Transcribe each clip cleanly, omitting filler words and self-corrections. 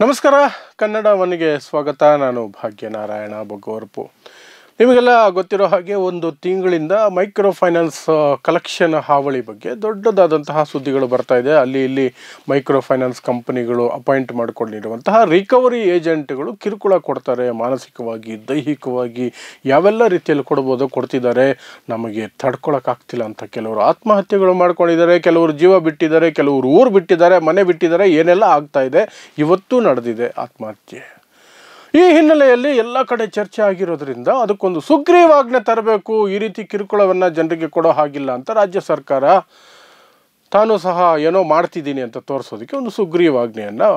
ನಮಸ್ಕಾರ ಕನ್ನಡ ಒನ್ಗೆ ಸ್ವಾಗತ. ನಾನು ಭಾಗ್ಯನಾರಾಯಣ ಬೊಗ್ಗೋರ್ಪು. ನಿಮಗೆಲ್ಲ ಗೊತ್ತಿರೋ ಹಾಗೆ ಒಂದು ತಿಂಗಳಿಂದ ಮೈಕ್ರೋ ಫೈನಾನ್ಸ್ ಕಲೆಕ್ಷನ್ ಹಾವಳಿ ಬಗ್ಗೆ ದೊಡ್ಡದಾದಂತಹ ಸುದ್ದಿಗಳು ಬರ್ತಾ ಇದೆ. ಅಲ್ಲಿ ಇಲ್ಲಿ ಮೈಕ್ರೋ ಫೈನಾನ್ಸ್ ಕಂಪನಿಗಳು ಅಪಾಯಿಂಟ್ ಮಾಡಿಕೊಂಡಿರುವಂತಹ ರಿಕವರಿ ಏಜೆಂಟ್ಗಳು ಕಿರುಕುಳ ಕೊಡ್ತಾರೆ. ಮಾನಸಿಕವಾಗಿ, ದೈಹಿಕವಾಗಿ ಯಾವೆಲ್ಲ ರೀತಿಯಲ್ಲಿ ಕೊಡ್ತಿದ್ದಾರೆ. ನಮಗೆ ತಡ್ಕೊಳಕ್ಕಾಗ್ತಿಲ್ಲ ಅಂತ ಕೆಲವರು ಆತ್ಮಹತ್ಯೆಗಳು ಮಾಡ್ಕೊಂಡಿದ್ದಾರೆ, ಕೆಲವರು ಜೀವ ಬಿಟ್ಟಿದ್ದಾರೆ, ಕೆಲವರು ಊರು ಬಿಟ್ಟಿದ್ದಾರೆ, ಮನೆ ಬಿಟ್ಟಿದ್ದಾರೆ. ಏನೆಲ್ಲ ಆಗ್ತಾ ಇದೆ, ಇವತ್ತು ನಡೆದಿದೆ ಆತ್ಮಹತ್ಯೆ. ಈ ಹಿನ್ನೆಲೆಯಲ್ಲಿ ಎಲ್ಲ ಕಡೆ ಚರ್ಚೆ ಆಗಿರೋದ್ರಿಂದ ಅದಕ್ಕೊಂದು ಸುಗ್ರೀವಾಜ್ಞೆ ತರಬೇಕು. ಈ ರೀತಿ ಕಿರುಕುಳವನ್ನು ಜನರಿಗೆ ಕೊಡೋ ಹಾಗಿಲ್ಲ ಅಂತ ರಾಜ್ಯ ಸರ್ಕಾರ ತಾನು ಸಹ ಏನೋ ಮಾಡ್ತಿದ್ದೀನಿ ಅಂತ ತೋರಿಸೋದಕ್ಕೆ ಒಂದು ಸುಗ್ರೀವಾಜ್ಞೆಯನ್ನು,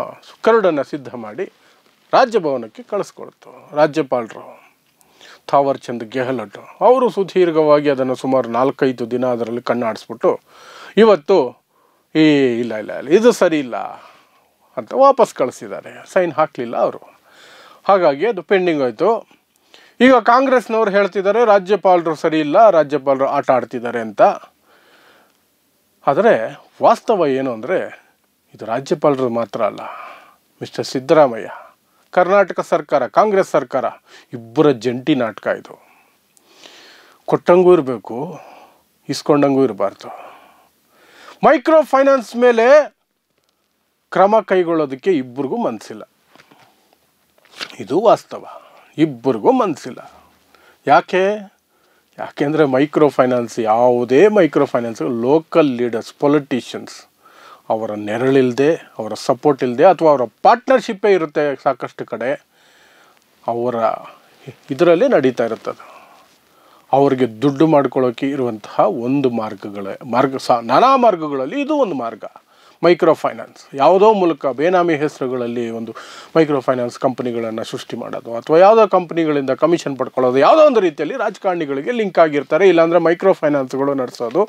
ಕರಡನ್ನು ಸಿದ್ಧ ಮಾಡಿ ರಾಜ್ಯಭವನಕ್ಕೆ ಕಳಿಸ್ಕೊಡ್ತು. ರಾಜ್ಯಪಾಲರು ಥಾವರ್ ಚಂದ್ ಗೆಹ್ಲೋಟ್ ಅವರು ಸುದೀರ್ಘವಾಗಿ ಅದನ್ನು ಸುಮಾರು 4-5 ದಿನ ಅದರಲ್ಲಿ ಕಣ್ಣಾಡಿಸ್ಬಿಟ್ಟು ಇವತ್ತು ಇಲ್ಲ ಇದು ಸರಿ ಇಲ್ಲ ಅಂತ ವಾಪಸ್ ಕಳಿಸಿದ್ದಾರೆ. ಸೈನ್ ಹಾಕಲಿಲ್ಲ ಅವರು. ಹಾಗಾಗಿ ಅದು ಪೆಂಡಿಂಗ್ ಆಯಿತು. ಈಗ ಕಾಂಗ್ರೆಸ್ನವ್ರು ಹೇಳ್ತಿದ್ದಾರೆ ರಾಜ್ಯಪಾಲರು ಸರಿ ಇಲ್ಲ, ರಾಜ್ಯಪಾಲರು ಆಟ ಆಡ್ತಿದ್ದಾರೆ ಅಂತ. ಆದರೆ ವಾಸ್ತವ ಏನು ಅಂದರೆ ಇದು ರಾಜ್ಯಪಾಲರು ಮಾತ್ರ ಅಲ್ಲ, ಮಿಸ್ಟರ್ ಸಿದ್ದರಾಮಯ್ಯ, ಕರ್ನಾಟಕ ಸರ್ಕಾರ, ಕಾಂಗ್ರೆಸ್ ಸರ್ಕಾರ ಇಬ್ಬರ ಜಂಟಿ ನಾಟಕ ಇದು. ಕೊಟ್ಟಂಗೂ ಇರಬೇಕು, ಇಸ್ಕೊಂಡಂಗೂ ಇರಬಾರ್ದು. ಮೈಕ್ರೋ ಫೈನಾನ್ಸ್ ಮೇಲೆ ಕ್ರಮ ಕೈಗೊಳ್ಳೋದಕ್ಕೆ ಇಬ್ಬರಿಗೂ ಮನಸ್ಸಿಲ್ಲ. ಇದು ವಾಸ್ತವ. ಇಬ್ಬರಿಗೂ ಮನಸ್ಸಿಲ್ಲ. ಯಾಕೆಂದರೆ ಮೈಕ್ರೋ ಫೈನಾನ್ಸ್, ಯಾವುದೇ micro finance local leaders, politicians ಅವರ ನೆರಳಿಲ್ಲದೆ, ಅವರ ಸಪೋರ್ಟ್ ಇಲ್ಲದೆ, ಅಥವಾ ಅವರ ಪಾರ್ಟ್ನರ್ಶಿಪ್ಪೇ ಇರುತ್ತೆ ಸಾಕಷ್ಟು ಕಡೆ, ಅವರ ಇದರಲ್ಲೇ ನಡೀತಾ ಇರುತ್ತದೆ. ಅವರಿಗೆ ದುಡ್ಡು ಮಾಡ್ಕೊಳ್ಳೋಕೆ ಇರುವಂತಹ ಒಂದು ನಾನಾ ಮಾರ್ಗಗಳಲ್ಲಿ ಇದು ಒಂದು ಮಾರ್ಗ. ಮೈಕ್ರೋ ಫೈನಾನ್ಸ್ ಯಾವುದೋ ಮೂಲಕ ಬೇನಾಮಿ ಹೆಸರುಗಳಲ್ಲಿ ಒಂದು ಮೈಕ್ರೋ ಫೈನಾನ್ಸ್ ಕಂಪನಿಗಳನ್ನು ಸೃಷ್ಟಿ ಮಾಡೋದು, ಅಥವಾ ಯಾವುದೋ ಕಂಪನಿಗಳಿಂದ ಕಮಿಷನ್ ಪಡ್ಕೊಳ್ಳೋದು, ಯಾವುದೋ ಒಂದು ರೀತಿಯಲ್ಲಿ ರಾಜಕಾರಣಿಗಳಿಗೆ ಲಿಂಕ್ ಆಗಿರ್ತಾರೆ. ಇಲ್ಲಾಂದರೆ ಮೈಕ್ರೋ ಫೈನಾನ್ಸ್ಗಳು ನಡೆಸೋದು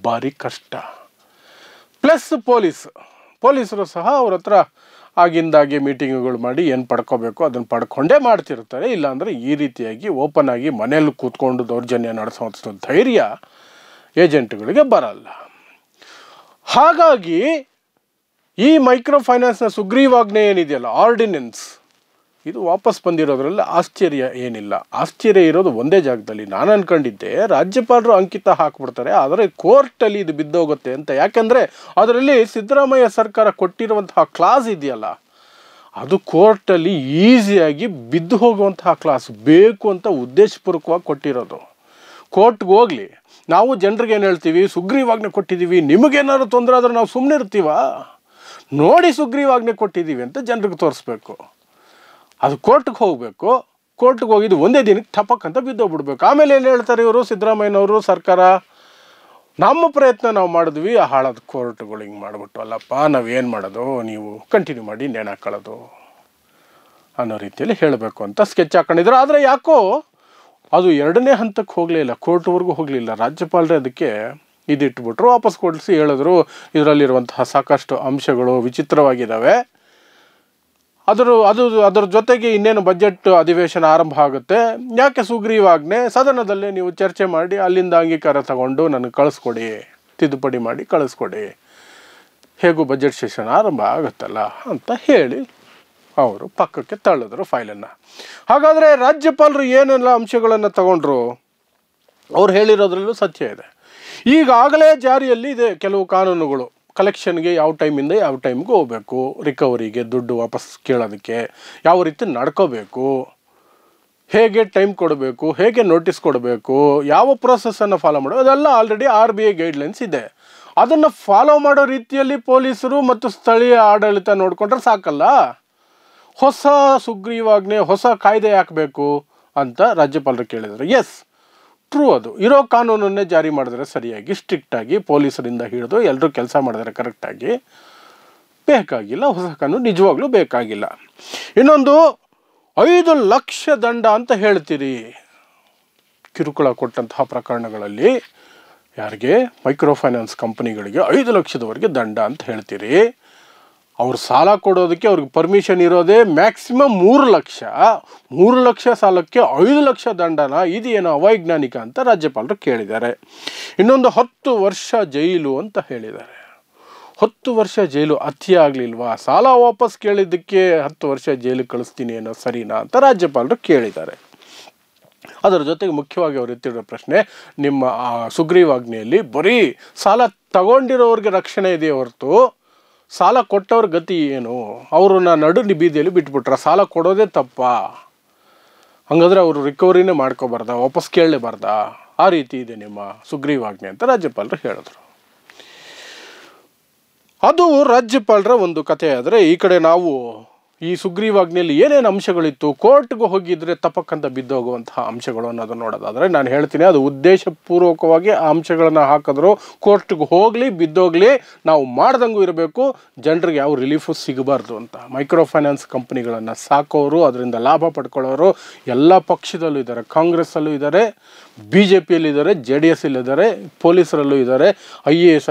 ಭಾರಿ ಕಷ್ಟ. ಪ್ಲಸ್ ಪೊಲೀಸರು ಸಹ ಅವ್ರ ಹತ್ರ ಆಗಿಂದಾಗೆ ಮೀಟಿಂಗ್ಗಳು ಮಾಡಿ ಏನು ಪಡ್ಕೋಬೇಕು ಅದನ್ನು ಪಡ್ಕೊಂಡೇ ಮಾಡ್ತಿರ್ತಾರೆ. ಇಲ್ಲಾಂದರೆ ಈ ರೀತಿಯಾಗಿ ಓಪನ್ ಆಗಿ ಮನೆಯಲ್ಲಿ ಕೂತ್ಕೊಂಡು ದೌರ್ಜನ್ಯ ನಡೆಸೋಷ್ಟು ಧೈರ್ಯ ಏಜೆಂಟ್ಗಳಿಗೆ ಬರಲ್ಲ. ಹಾಗಾಗಿ ಈ ಮೈಕ್ರೋ ಫೈನಾನ್ಸ್ನ ಸುಗ್ರೀವಾಜ್ಞೆ ಏನಿದೆಯಲ್ಲ, ಆರ್ಡಿನೆನ್ಸ್, ಇದು ವಾಪಸ್ ಬಂದಿರೋದ್ರಲ್ಲಿ ಆಶ್ಚರ್ಯ ಏನಿಲ್ಲ. ಆಶ್ಚರ್ಯ ಇರೋದು ಒಂದೇ ಜಾಗದಲ್ಲಿ. ನಾನು ಅಂದ್ಕೊಂಡಿದ್ದೆ ರಾಜ್ಯಪಾಲರು ಅಂಕಿತ ಹಾಕ್ಬಿಡ್ತಾರೆ, ಆದರೆ ಕೋರ್ಟಲ್ಲಿ ಇದು ಬಿದ್ದೋಗುತ್ತೆ ಅಂತ. ಯಾಕೆಂದರೆ ಅದರಲ್ಲಿ ಸಿದ್ದರಾಮಯ್ಯ ಸರ್ಕಾರ ಕೊಟ್ಟಿರುವಂತಹ ಕ್ಲಾಸ್ ಇದೆಯಲ್ಲ, ಅದು ಕೋರ್ಟಲ್ಲಿ ಈಸಿಯಾಗಿ ಬಿದ್ದು ಹೋಗುವಂತಹ ಕ್ಲಾಸ್. ಬೇಕು ಅಂತ ಉದ್ದೇಶಪೂರ್ವಕವಾಗಿ ಕೊಟ್ಟಿರೋದು. ಕೋರ್ಟ್ಗೆ ಹೋಗಲಿ, ನಾವು ಜನರಿಗೆ ಏನು ಹೇಳ್ತೀವಿ, ಸುಗ್ರೀವಾಜ್ಞೆ ಕೊಟ್ಟಿದ್ದೀವಿ, ನಿಮಗೇನಾದ್ರು ತೊಂದರೆ ಆದರೆ ನಾವು ಸುಮ್ಮನೆ ಇರ್ತೀವ? ನೋಡಿ ಸುಗ್ರೀವಾಜ್ಞೆ ಕೊಟ್ಟಿದ್ದೀವಿ ಅಂತ ಜನರಿಗೆ ತೋರಿಸ್ಬೇಕು. ಅದು ಕೋರ್ಟ್ಗೆ ಹೋಗಬೇಕು. ಕೋರ್ಟ್ಗೆ ಹೋಗಿದ್ದು ಒಂದೇ ದಿನಕ್ಕೆ ಟಪಕ್ ಅಂತ ಬಿದ್ದೋಗ್ಬಿಡ್ಬೇಕು. ಆಮೇಲೆ ಏನು ಹೇಳ್ತಾರೆ ಇವರು, ಸಿದ್ದರಾಮಯ್ಯನವರು, ಸರ್ಕಾರ, ನಮ್ಮ ಪ್ರಯತ್ನ ನಾವು ಮಾಡಿದ್ವಿ, ಹಾಳಾದ ಕೋರ್ಟ್ಗಳು ಹಿಂಗೆ ಮಾಡಿಬಿಟ್ಟು ಅಲ್ಲಪ್ಪ, ನಾವೇನು ಮಾಡೋದು, ನೀವು ಕಂಟಿನ್ಯೂ ಮಾಡಿ ನೇಣು ಹಾಕೊಳ್ಳೋದು ಅನ್ನೋ ರೀತಿಯಲ್ಲಿ ಹೇಳಬೇಕು ಅಂತ ಸ್ಕೆಚ್ ಹಾಕೊಂಡಿದ್ರು. ಆದರೆ ಯಾಕೋ ಅದು 2ನೇ ಹಂತಕ್ಕೆ ಹೋಗಲಿಲ್ಲ, ಕೋರ್ಟ್ವರೆಗೂ ಹೋಗಲಿಲ್ಲ. ರಾಜ್ಯಪಾಲರೇ ಅದಕ್ಕೆ ಇದಿಟ್ಬಿಟ್ರು, ವಾಪಸ್ ಕೊಡಿಸಿ ಹೇಳಿದ್ರು ಇದರಲ್ಲಿರುವಂತಹ ಸಾಕಷ್ಟು ಅಂಶಗಳು ವಿಚಿತ್ರವಾಗಿದ್ದಾವೆ. ಅದರ ಜೊತೆಗೆ ಇನ್ನೇನು ಬಜೆಟ್ ಅಧಿವೇಶನ ಆರಂಭ ಆಗುತ್ತೆ, ಯಾಕೆ ಸುಗ್ರೀವಾಜ್ಞೆ, ಸದನದಲ್ಲೇ ನೀವು ಚರ್ಚೆ ಮಾಡಿ ಅಲ್ಲಿಂದ ಅಂಗೀಕಾರ ತಗೊಂಡು ನನಗೆ ಕಳಿಸ್ಕೊಡಿ, ತಿದ್ದುಪಡಿ ಮಾಡಿ ಕಳಿಸ್ಕೊಡಿ, ಹೇಗೂ ಬಜೆಟ್ ಸೆಷನ್ ಆರಂಭ ಆಗುತ್ತಲ್ಲ ಅಂತ ಹೇಳಿ ಅವರು ಪಕ್ಕಕ್ಕೆ ತಳ್ಳಿದ್ರು ಫೈಲನ್ನು. ಹಾಗಾದರೆ ರಾಜ್ಯಪಾಲರು ಏನೆಲ್ಲ ಅಂಶಗಳನ್ನು ತಗೊಂಡ್ರು, ಅವ್ರು ಹೇಳಿರೋದ್ರಲ್ಲೂ ಸತ್ಯ ಇದೆ. ಈಗಾಗಲೇ ಜಾರಿಯಲ್ಲಿ ಇದೆ ಕೆಲವು ಕಾನೂನುಗಳು. ಕಲೆಕ್ಷನ್ಗೆ ಯಾವ ಟೈಮಿಂದ ಯಾವ ಟೈಮ್ಗೆ ಹೋಗಬೇಕು, ರಿಕವರಿಗೆ ದುಡ್ಡು ವಾಪಸ್ ಕೇಳೋದಕ್ಕೆ ಯಾವ ರೀತಿ ನಡ್ಕೋಬೇಕು, ಹೇಗೆ ಟೈಮ್ ಕೊಡಬೇಕು, ಹೇಗೆ ನೋಟಿಸ್ ಕೊಡಬೇಕು, ಯಾವ ಪ್ರೋಸೆಸ್ಸನ್ನು ಫಾಲೋ ಮಾಡಬೇಕು, ಅದೆಲ್ಲ ಆಲ್ರೆಡಿ RBI ಗೈಡ್ಲೈನ್ಸ್ ಇದೆ. ಅದನ್ನು ಫಾಲೋ ಮಾಡೋ ರೀತಿಯಲ್ಲಿ ಪೊಲೀಸರು ಮತ್ತು ಸ್ಥಳೀಯ ಆಡಳಿತ ನೋಡಿಕೊಂಡ್ರೆ ಸಾಕಲ್ಲ. ಹೊಸ ಸುಗ್ರೀವಾಜ್ಞೆ, ಹೊಸ ಕಾಯ್ದೆ ಹಾಕಬೇಕು ಅಂತ ರಾಜ್ಯಪಾಲರು ಕೇಳಿದರು. ಎಸ್, ಟ್ರೂ, ಅದು ಇರೋ ಕಾನೂನನ್ನೇ ಜಾರಿ ಮಾಡಿದ್ರೆ ಸರಿಯಾಗಿ, ಸ್ಟ್ರಿಕ್ಟಾಗಿ, ಪೊಲೀಸರಿಂದ ಹಿಡಿದು ಎಲ್ಲರೂ ಕೆಲಸ ಮಾಡಿದ್ರೆ ಕರೆಕ್ಟಾಗಿ ಬೇಕಾಗಿಲ್ಲ. ಹೊಸ ಕಾನೂನು ನಿಜವಾಗ್ಲೂ ಬೇಕಾಗಿಲ್ಲ. ಇನ್ನೊಂದು 5 ಲಕ್ಷ ದಂಡ ಅಂತ ಹೇಳ್ತೀರಿ ಕಿರುಕುಳ ಕೊಟ್ಟಂತಹ ಪ್ರಕರಣಗಳಲ್ಲಿ. ಯಾರಿಗೆ? ಮೈಕ್ರೋ ಫೈನಾನ್ಸ್ ಕಂಪನಿಗಳಿಗೆ 5 ಲಕ್ಷದವರೆಗೆ ದಂಡ ಅಂತ ಹೇಳ್ತೀರಿ. ಅವ್ರು ಸಾಲ ಕೊಡೋದಕ್ಕೆ ಅವ್ರಿಗೆ ಪರ್ಮಿಷನ್ ಇರೋದೇ ಮ್ಯಾಕ್ಸಿಮಮ್ 3 ಲಕ್ಷ. 3 ಲಕ್ಷ ಸಾಲಕ್ಕೆ 5 ಲಕ್ಷ ದಂಡನ, ಇದೇನೋ ಅವೈಜ್ಞಾನಿಕ ಅಂತ ರಾಜ್ಯಪಾಲರು ಕೇಳಿದ್ದಾರೆ. ಇನ್ನೊಂದು 10 ವರ್ಷ ಜೈಲು ಅಂತ ಹೇಳಿದ್ದಾರೆ. 10 ವರ್ಷ ಜೈಲು ಅತಿ ಆಗಲಿಲ್ವಾ? ಸಾಲ ವಾಪಸ್ ಕೇಳಿದ್ದಕ್ಕೆ 10 ವರ್ಷ ಜೈಲಿಗೆ ಕಳಿಸ್ತೀನಿ ಅನ್ನೋ ಸರಿನಾ ಅಂತ ರಾಜ್ಯಪಾಲರು ಕೇಳಿದ್ದಾರೆ. ಅದರ ಜೊತೆಗೆ ಮುಖ್ಯವಾಗಿ ಅವರು ಎತ್ತಿರೋ ಪ್ರಶ್ನೆ, ನಿಮ್ಮ ಸುಗ್ರೀವಾಜ್ಞೆಯಲ್ಲಿ ಬರೀ ಸಾಲ ತಗೊಂಡಿರೋರಿಗೆ ರಕ್ಷಣೆ ಇದೆಯೇ ಹೊರತು ಸಾಲ ಕೊಟ್ಟವ್ರ ಗತಿ ಏನು? ಅವ್ರನ್ನ ನಡು ಬೀದಿಯಲ್ಲಿ ಬಿಟ್ಬಿಟ್ರ? ಸಾಲ ಕೊಡೋದೇ ತಪ್ಪಾ? ಹಂಗಾದ್ರೆ ಅವರು ರಿಕವರಿನೇ ಮಾಡ್ಕೋಬಾರ್ದ, ವಾಪಸ್ ಕೇಳಲೇಬಾರ್ದ? ಆ ರೀತಿ ಇದೆ ನಿಮ್ಮ ಸುಗ್ರೀವಾಜ್ಞೆ ಅಂತ ರಾಜ್ಯಪಾಲರು ಹೇಳಿದ್ರು. ಅದು ರಾಜ್ಯಪಾಲರ ಒಂದು ಕಥೆ. ಆದರೆ ಈ ಕಡೆ ನಾವು ಈ ಸುಗ್ರೀವಾಜ್ಞೆಯಲ್ಲಿ ಏನೇನು ಅಂಶಗಳಿತ್ತು, ಕೋರ್ಟ್ಗೆ ಹೋಗಿದ್ರೆ ತಪ್ಪಕ್ಕಂತ ಬಿದ್ದೋಗುವಂತಹ ಅಂಶಗಳು ಅನ್ನೋದನ್ನು ನೋಡೋದಾದರೆ ನಾನು ಹೇಳ್ತೀನಿ, ಅದು ಉದ್ದೇಶಪೂರ್ವಕವಾಗಿ ಆ ಅಂಶಗಳನ್ನು ಹಾಕಿದ್ರು. ಕೋರ್ಟ್ಗೆ ಹೋಗಲಿ ಬಿದ್ದೋಗಲಿ, ನಾವು ಮಾಡ್ದಂಗೂ ಇರಬೇಕು, ಜನರಿಗೆ ಯಾವ ರಿಲೀಫು ಸಿಗಬಾರ್ದು ಅಂತ. ಮೈಕ್ರೋ ಫೈನಾನ್ಸ್ ಕಂಪ್ನಿಗಳನ್ನು ಸಾಕೋರು, ಅದರಿಂದ ಲಾಭ ಪಡ್ಕೊಳ್ಳೋರು ಎಲ್ಲ ಪಕ್ಷದಲ್ಲೂ ಇದ್ದಾರೆ. ಕಾಂಗ್ರೆಸ್ಸಲ್ಲೂ ಇದ್ದಾರೆ, BJPಯಲ್ಲಿದ್ದಾರೆ, JDS ಇದ್ದಾರೆ, ಪೊಲೀಸರಲ್ಲೂ ಇದ್ದಾರೆ, IAS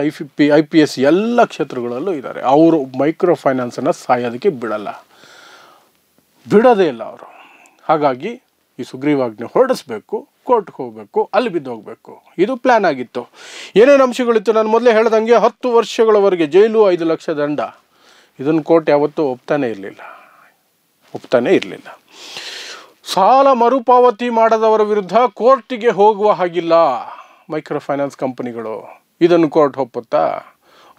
IPS ಎಲ್ಲ ಕ್ಷೇತ್ರಗಳಲ್ಲೂ ಇದ್ದಾರೆ. ಅವರು ಮೈಕ್ರೋ ಫೈನಾನ್ಸನ್ನು ಸಾಯೋದಕ್ಕೆ ಬಿಡೋದೇ ಇಲ್ಲ ಅವರು. ಹಾಗಾಗಿ ಈ ಸುಗ್ರೀವಾಜ್ಞೆ ಹೊರಡಿಸ್ಬೇಕು, ಕೋರ್ಟ್ಗೆ ಹೋಗಬೇಕು, ಅಲ್ಲಿ ಬಿದ್ದೋಗಬೇಕು, ಇದು ಪ್ಲ್ಯಾನ್ ಆಗಿತ್ತು. ಏನೇನು ಅಂಶಗಳಿತ್ತು ನಾನು ಮೊದಲೇ ಹೇಳ್ದಂಗೆ, 10 ವರ್ಷಗಳವರೆಗೆ ಜೈಲು, 5 ಲಕ್ಷ ದಂಡ. ಇದನ್ನು ಕೋರ್ಟ್ ಯಾವತ್ತೂ ಒಪ್ತಾನೇ ಇರಲಿಲ್ಲ. ಸಾಲ ಮರುಪಾವತಿ ಮಾಡದವರ ವಿರುದ್ಧ ಕೋರ್ಟಿಗೆ ಹೋಗುವ ಹಾಗಿಲ್ಲ ಮೈಕ್ರೋ ಫೈನಾನ್ಸ್ ಕಂಪನಿಗಳು. ಇದನ್ನು ಕೋರ್ಟ್ ಒಪ್ಪುತ್ತಾ?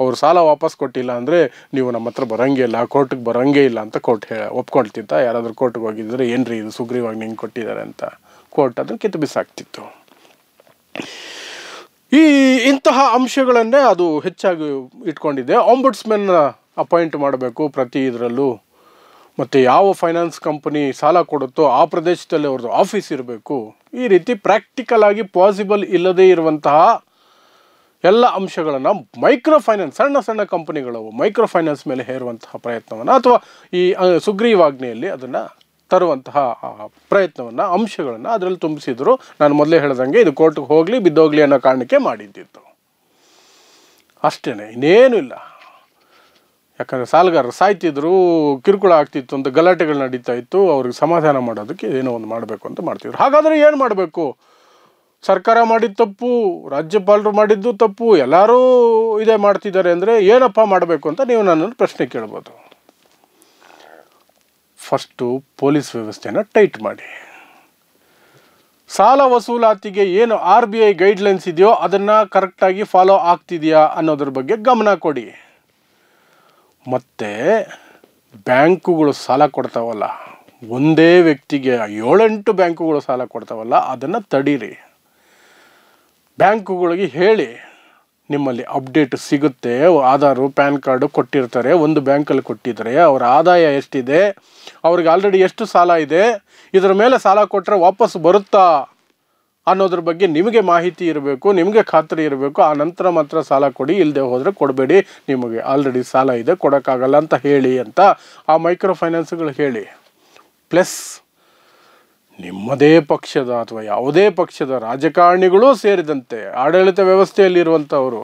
ಅವ್ರು ಸಾಲ ವಾಪಸ್ ಕೊಟ್ಟಿಲ್ಲ ಅಂದರೆ ನೀವು ನಮ್ಮ ಹತ್ರ ಬರೋಂಗೇ ಇಲ್ಲ, ಕೋರ್ಟಿಗೆ ಬರೋಂಗೇ ಇಲ್ಲ ಅಂತ ಕೋರ್ಟ್ ಒಪ್ಕೊಳ್ತಿತ್ತ? ಯಾರಾದರೂ ಕೋರ್ಟ್ಗೆ ಹೋಗಿದ್ದರೆ ಏನ್ರಿ ಇದು ಸುಗ್ರೀವಾಜ್ಞೆ ಹಿಂಗೆ ಕೊಟ್ಟಿದ್ದಾರೆ ಅಂತ ಕೋರ್ಟ್ ಅದನ್ನು ಕಿತ್ತು ಬಿಸಾಕ್ತಿತ್ತು. ಇಂತಹ ಅಂಶಗಳನ್ನೇ ಅದು ಹೆಚ್ಚಾಗಿ ಇಟ್ಕೊಂಡಿದೆ. ಆಂಬುಡ್ಸ್ಮನ್ ಅಪಾಯಿಂಟ್ ಮಾಡಬೇಕು ಪ್ರತಿ ಇದರಲ್ಲೂ. ಮತ್ತು ಯಾವ ಫೈನಾನ್ಸ್ ಕಂಪನಿ ಸಾಲ ಕೊಡುತ್ತೋ ಆ ಪ್ರದೇಶದಲ್ಲಿ ಅವ್ರದ್ದು ಆಫೀಸ್ ಇರಬೇಕು. ಈ ರೀತಿ ಪ್ರಾಕ್ಟಿಕಲ್ ಆಗಿ ಪಾಸಿಬಲ್ ಇಲ್ಲದೇ ಇರುವಂತಹ ಎಲ್ಲ ಅಂಶಗಳನ್ನು ಮೈಕ್ರೋ ಫೈನಾನ್ಸ್, ಸಣ್ಣ ಕಂಪನಿಗಳು ಮೈಕ್ರೋ ಫೈನಾನ್ಸ್ ಮೇಲೆ ಹೇರುವಂತಹ ಪ್ರಯತ್ನವನ್ನು, ಅಥವಾ ಈ ಸುಗ್ರೀವಾಜ್ಞೆಯಲ್ಲಿ ಅದನ್ನು ತರುವಂತಹ ಪ್ರಯತ್ನವನ್ನು, ಅಂಶಗಳನ್ನು ಅದರಲ್ಲಿ ತುಂಬಿಸಿದ್ರು. ನಾನು ಮೊದಲೇ ಹೇಳ್ದಂಗೆ ಇದು ಕೋರ್ಟ್ಗೆ ಹೋಗಲಿ ಬಿದ್ದೋಗಲಿ ಅನ್ನೋ ಕಾರಣಕ್ಕೆ ಮಾಡಿದ್ದಿತ್ತು ಅಷ್ಟೇ, ಇನ್ನೇನೂ ಇಲ್ಲ. ಯಾಕಂದರೆ ಸಾಲಗಾರರು ಸಾಯ್ತಿದ್ರು, ಕಿರುಕುಳ ಆಗ್ತಿತ್ತು ಅಂತ ಗಲಾಟೆಗಳು ನಡೀತಾ ಇತ್ತು. ಅವ್ರಿಗೆ ಸಮಾಧಾನ ಮಾಡೋದಕ್ಕೆ ಏನೋ ಒಂದು ಮಾಡಬೇಕು ಅಂತ ಮಾಡ್ತಿದ್ರು. ಹಾಗಾದರೆ ಏನು ಮಾಡಬೇಕು? ಸರ್ಕಾರ ಮಾಡಿದ ತಪ್ಪು, ರಾಜ್ಯಪಾಲರು ಮಾಡಿದ್ದು ತಪ್ಪು, ಎಲ್ಲರೂ ಇದೇ ಮಾಡ್ತಿದ್ದಾರೆ ಅಂದರೆ ಏನಪ್ಪ ಮಾಡಬೇಕು ಅಂತ ನೀವು ನನ್ನನ್ನು ಪ್ರಶ್ನೆ ಕೇಳ್ಬೋದು. ಫಸ್ಟು ಪೊಲೀಸ್ ವ್ಯವಸ್ಥೆನ ಟೈಟ್ ಮಾಡಿ. ಸಾಲ ವಸೂಲಾತಿಗೆ ಏನು RBI ಗೈಡ್ಲೈನ್ಸ್ ಇದೆಯೋ ಅದನ್ನು ಕರೆಕ್ಟಾಗಿ ಫಾಲೋ ಆಗ್ತಿದೆಯಾ ಅನ್ನೋದ್ರ ಬಗ್ಗೆ ಗಮನ ಕೊಡಿ. ಮತ್ತು ಬ್ಯಾಂಕುಗಳು ಸಾಲ ಕೊಡ್ತಾವಲ್ಲ, ಒಂದೇ ವ್ಯಕ್ತಿಗೆ 7-8 ಬ್ಯಾಂಕುಗಳು ಸಾಲ ಕೊಡ್ತಾವಲ್ಲ, ಅದನ್ನು ತಡೀರಿ. ಬ್ಯಾಂಕುಗಳಿಗೆ ಹೇಳಿ, ನಿಮ್ಮಲ್ಲಿ ಅಪ್ಡೇಟ್ ಸಿಗುತ್ತೆ, ಆಧಾರು ಪ್ಯಾನ್ ಕಾರ್ಡು ಕೊಟ್ಟಿರ್ತಾರೆ, ಒಂದು ಬ್ಯಾಂಕಲ್ಲಿ ಕೊಟ್ಟಿದ್ದಾರೆ, ಅವರ ಆದಾಯ ಎಷ್ಟಿದೆ, ಅವ್ರಿಗೆ ಆಲ್ರೆಡಿ ಎಷ್ಟು ಸಾಲ ಇದೆ, ಇದರ ಮೇಲೆ ಸಾಲ ಕೊಟ್ಟರೆ ವಾಪಸ್ ಬರುತ್ತಾ ಅನ್ನೋದ್ರ ಬಗ್ಗೆ ನಿಮಗೆ ಮಾಹಿತಿ ಇರಬೇಕು, ನಿಮಗೆ ಖಾತ್ರಿ ಇರಬೇಕು. ಆ ನಂತರ ಮಾತ್ರ ಸಾಲ ಕೊಡಿ, ಇಲ್ಲದೆ ಹೋದರೆ ಕೊಡಬೇಡಿ, ನಿಮಗೆ ಆಲ್ರೆಡಿ ಸಾಲ ಇದೆ, ಕೊಡೋಕ್ಕಾಗಲ್ಲ ಅಂತ ಹೇಳಿ ಅಂತ ಆ ಮೈಕ್ರೋ ಫೈನಾನ್ಸ್ಗಳು ಹೇಳಿ. ಪ್ಲಸ್ ನಿಮ್ಮದೇ ಪಕ್ಷದ ಅಥವಾ ಯಾವುದೇ ಪಕ್ಷದ ರಾಜಕಾರಣಿಗಳೂ ಸೇರಿದಂತೆ ಆಡಳಿತ ವ್ಯವಸ್ಥೆಯಲ್ಲಿರುವಂಥವರು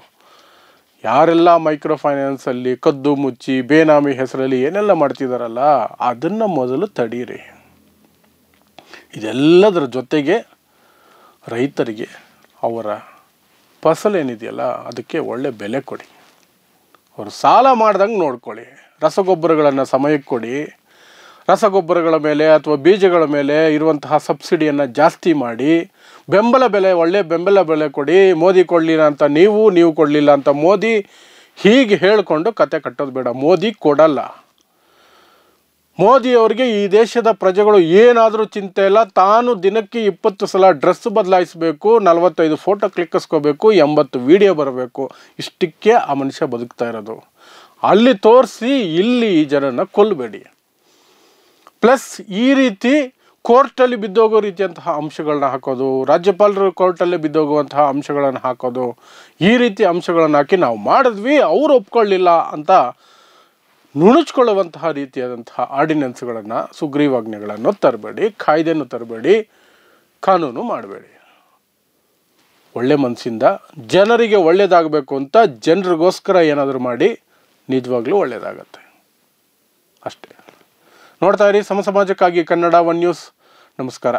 ಯಾರೆಲ್ಲ ಮೈಕ್ರೋ ಫೈನಾನ್ಸಲ್ಲಿ ಕದ್ದು ಮುಚ್ಚಿ ಬೇನಾಮಿ ಹೆಸರಲ್ಲಿ ಏನೆಲ್ಲ ಮಾಡ್ತಿದ್ದಾರಲ್ಲ, ಅದನ್ನು ಮೊದಲು ತಡೀರಿ. ಇದೆಲ್ಲದರ ಜೊತೆಗೆ ರೈತರಿಗೆ ಅವರ ಫಸಲೇನಿದೆಯಲ್ಲ ಅದಕ್ಕೆ ಒಳ್ಳೆ ಬೆಲೆ ಕೊಡಿ. ಅವರು ಸಾಲ ಮಾಡ್ದಂಗೆ ನೋಡ್ಕೊಳ್ಳಿ. ರಸಗೊಬ್ಬರಗಳನ್ನು ಸಮಯಕ್ಕೆ ಕೊಡಿ. ರಸಗೊಬ್ಬರಗಳ ಮೇಲೆ ಅಥವಾ ಬೀಜಗಳ ಮೇಲೆ ಇರುವಂತಹ ಸಬ್ಸಿಡಿಯನ್ನು ಜಾಸ್ತಿ ಮಾಡಿ, ಬೆಂಬಲ ಬೆಲೆ, ಒಳ್ಳೆಯ ಬೆಂಬಲ ಬೆಲೆ ಕೊಡಿ. ಮೋದಿ ಕೊಡಲಿಲ್ಲ ಅಂತ ನೀವು ಕೊಡಲಿಲ್ಲ ಅಂತ ಮೋದಿ, ಹೀಗೆ ಹೇಳಿಕೊಂಡು ಕತೆ ಕಟ್ಟೋದು ಬೇಡ. ಮೋದಿ ಕೊಡಲ್ಲ. ಮೋದಿಯವರಿಗೆ ಈ ದೇಶದ ಪ್ರಜೆಗಳು ಏನಾದರೂ ಚಿಂತೆ ಇಲ್ಲ. ತಾನು ದಿನಕ್ಕೆ 20 ಸಲ ಡ್ರೆಸ್ ಬದಲಾಯಿಸಬೇಕು, 45 ಫೋಟೋ ಕ್ಲಿಕ್ಕಿಸ್ಕೋಬೇಕು, 80 ವಿಡಿಯೋ ಬರಬೇಕು. ಇಷ್ಟಕ್ಕೆ ಆ ಮನುಷ್ಯ ಬದುಕ್ತಾ ಇರೋದು. ಅಲ್ಲಿ ತೋರಿಸಿ ಇಲ್ಲಿ ಈ ಜನನ ಕೊಲ್ಲಬೇಡಿ. ಪ್ಲಸ್ ಈ ರೀತಿ ಕೋರ್ಟಲ್ಲಿ ಬಿದ್ದೋಗೋ ರೀತಿಯಂತಹ ಅಂಶಗಳನ್ನ ಹಾಕೋದು, ರಾಜ್ಯಪಾಲರು ಕೋರ್ಟಲ್ಲೇ ಬಿದ್ದೋಗುವಂತಹ ಅಂಶಗಳನ್ನು ಹಾಕೋದು, ಈ ರೀತಿ ಅಂಶಗಳನ್ನು ಹಾಕಿ ನಾವು ಮಾಡಿದ್ವಿ ಅವರು ಒಪ್ಕೊಳ್ಳಿಲ್ಲ ಅಂತ ನುಣುಚ್ಕೊಳ್ಳುವಂತಹ ರೀತಿಯಾದಂತಹ ಆರ್ಡಿನೆನ್ಸ್ಗಳನ್ನು, ಸುಗ್ರೀವಾಜ್ಞೆಗಳನ್ನು ತರಬೇಡಿ, ಕಾಯ್ದೆಯನ್ನು ತರಬೇಡಿ, ಕಾನೂನು ಮಾಡಬೇಡಿ. ಒಳ್ಳೆ ಮನಸ್ಸಿಂದ ಜನರಿಗೆ ಒಳ್ಳೆಯದಾಗಬೇಕು ಅಂತ ಜನರಿಗೋಸ್ಕರ ಏನಾದರೂ ಮಾಡಿ, ನಿಜವಾಗ್ಲೂ ಒಳ್ಳೆಯದಾಗತ್ತೆ ಅಷ್ಟೇ. ನೋಡ್ತಾ ಇರಿ ಸಮಾಜಕ್ಕಾಗಿ ಕನ್ನಡ 1 ನ್ಯೂಸ್. ನಮಸ್ಕಾರ.